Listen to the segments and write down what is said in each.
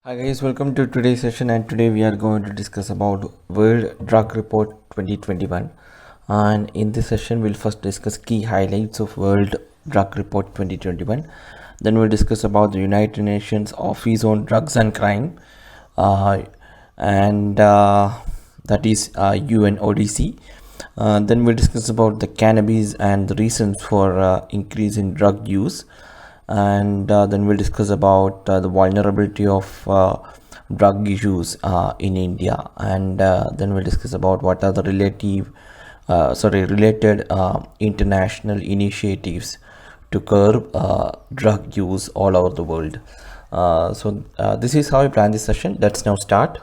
Hi guys, welcome to today's session, and today we are going to discuss about World Drug Report 2021. And in this session we'll first discuss key highlights of World Drug Report 2021. Then we'll discuss about the United Nations Office on Drugs and Crime, and that is UNODC. Then we'll discuss about the cannabis and the reasons for increase in drug use, and then we'll discuss about the vulnerability of drug issues in India, and then we'll discuss about what are the related international initiatives to curb drug use all over the world. This is how I plan this session. Let's now start.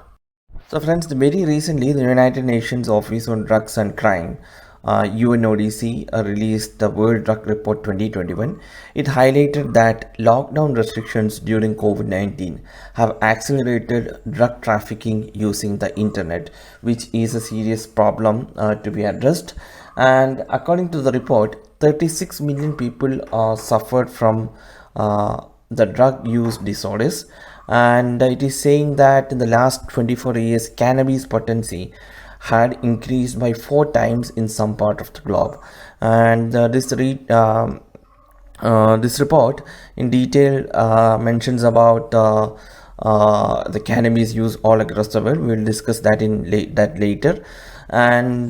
So friends, very recently the United Nations Office on Drugs and Crime, UNODC, released the World Drug Report 2021. It highlighted that lockdown restrictions during COVID-19 have accelerated drug trafficking using the internet, which is a serious problem to be addressed. And according to the report, 36 million people suffered from the drug use disorders, and it is saying that in the last 24 years cannabis potency had increased by 4 times in some part of the globe. And this report in detail mentions about the cannabis use all across the world. We will discuss that later. And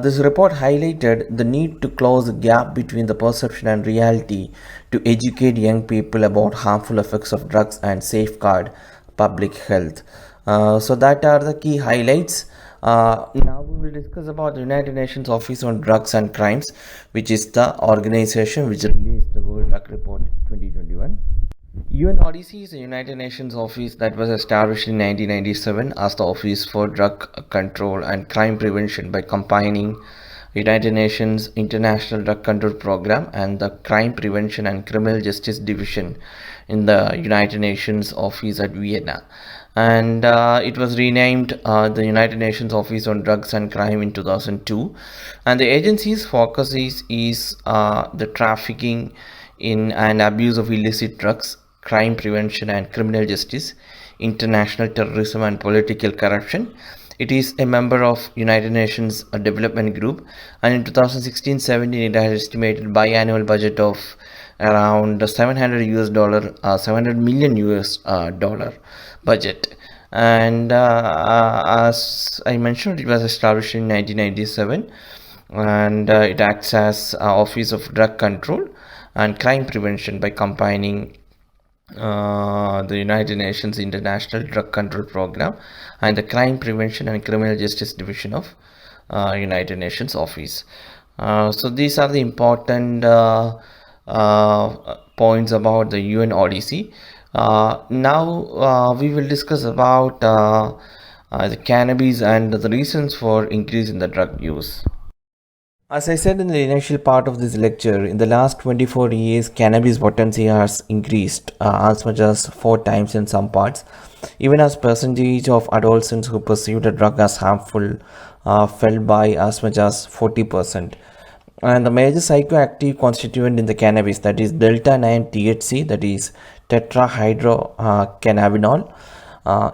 this report highlighted the need to close the gap between the perception and reality, to educate young people about harmful effects of drugs and safeguard public health. So that are the key highlights. Now we will discuss about the United Nations Office on Drugs and Crimes, which is the organization which released the World Drug Report 2021. UNODC is a United Nations office that was established in 1997 as the Office for Drug Control and Crime Prevention by combining United Nations International Drug Control Program and the Crime Prevention and Criminal Justice Division in the United Nations office at Vienna. And it was renamed the United Nations Office on Drugs and Crime in 2002. And the agency's focus is the trafficking in and abuse of illicit drugs, crime prevention and criminal justice, international terrorism and political corruption. It is a member of United Nations Development Group, and in 2016-17 it has estimated biannual budget of around $700 million dollar budget. And as I mentioned, it was established in 1997, and it acts as Office of Drug Control and Crime Prevention by combining the United Nations International Drug Control Program and the Crime Prevention and Criminal Justice Division of United Nations Office. So these are the important points about the UNODC. Now we will discuss about the cannabis and the reasons for increase in the drug use. As I said in the initial part of this lecture, in the last 24 years, cannabis potency has increased as much as 4 times in some parts. Even as percentage of adolescents who perceive the drug as harmful fell by as much as 40%. And the major psychoactive constituent in the cannabis, that is delta-9 THC, that is tetrahydrocannabinol,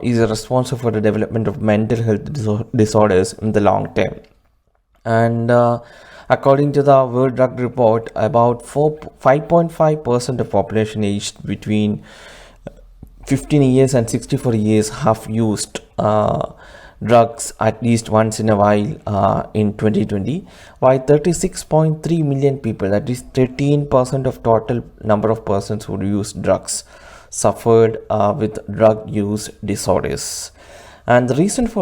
is responsible for the development of mental health disorders in the long term. And according to the World Drug Report, about 5.5% of population aged between 15 years and 64 years have used drugs at least once in a while in 2020, while 36.3 million people, that is 13% of total number of persons who use drugs, suffered with drug use disorders. And the reasons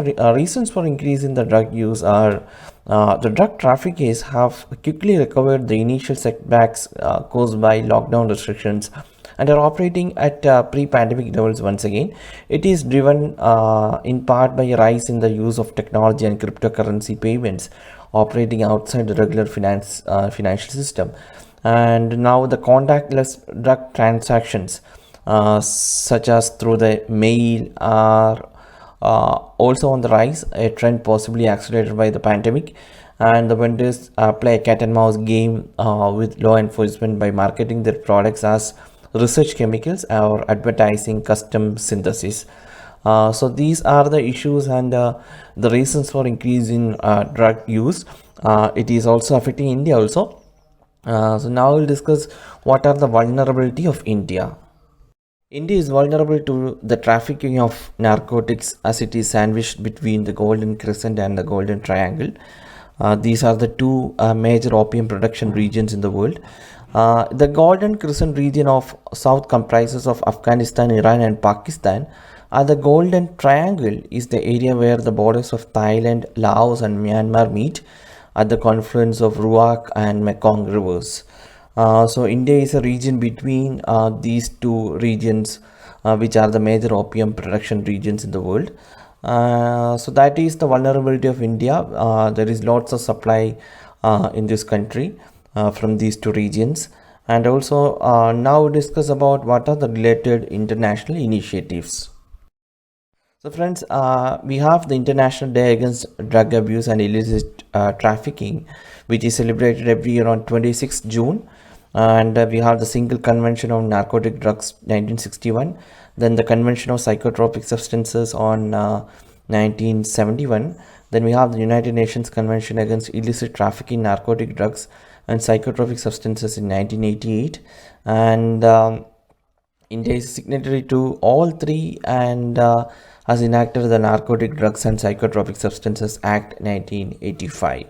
for increase in the drug use are the drug traffickers have quickly recovered the initial setbacks caused by lockdown restrictions and are operating at pre-pandemic levels once again. It is driven in part by a rise in the use of technology and cryptocurrency payments operating outside the regular financial system. And now the contactless drug transactions, such as through the mail, are also on the rise, a trend possibly accelerated by the pandemic. And the vendors play a cat and mouse game with law enforcement by marketing their products as research chemicals, or advertising custom synthesis. So these are the issues and the reasons for increase in drug use. It is also affecting India also. So now we'll discuss what are the vulnerability of India. India is vulnerable to the trafficking of narcotics as it is sandwiched between the Golden Crescent and the Golden Triangle. These are the two major opium production regions in the world. The Golden Crescent region of South comprises of Afghanistan, Iran, and Pakistan. The Golden Triangle is the area where the borders of Thailand, Laos, and Myanmar meet at the confluence of Ruak and Mekong rivers. So India is a region between these two regions, which are the major opium production regions in the world. So that is the vulnerability of India. There is lots of supply in this country from these two regions. And also now discuss about what are the related international initiatives. So friends, we have the International Day Against Drug Abuse and Illicit Trafficking, which is celebrated every year on 26th June. And we have the Single Convention on Narcotic Drugs 1961, then the Convention of Psychotropic Substances on 1971, then we have the United Nations Convention Against Illicit Trafficking, Narcotic Drugs and Psychotropic Substances in 1988, and India is signatory to all three and has enacted the Narcotic Drugs and Psychotropic Substances Act 1985.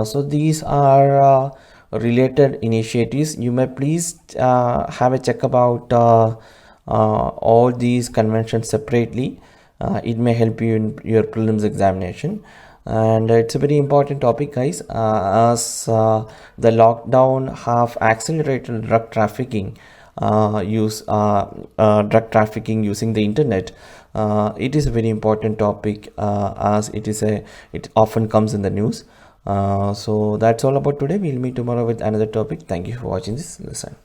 So these are related initiatives. You may please have a check about all these conventions separately. It may help you in your prelims examination, and it's a very important topic, guys, as the lockdown have accelerated drug trafficking drug trafficking using the internet. It is a very important topic as it often comes in the news. So that's all about today. We'll meet tomorrow with another topic. Thank you for watching this lesson.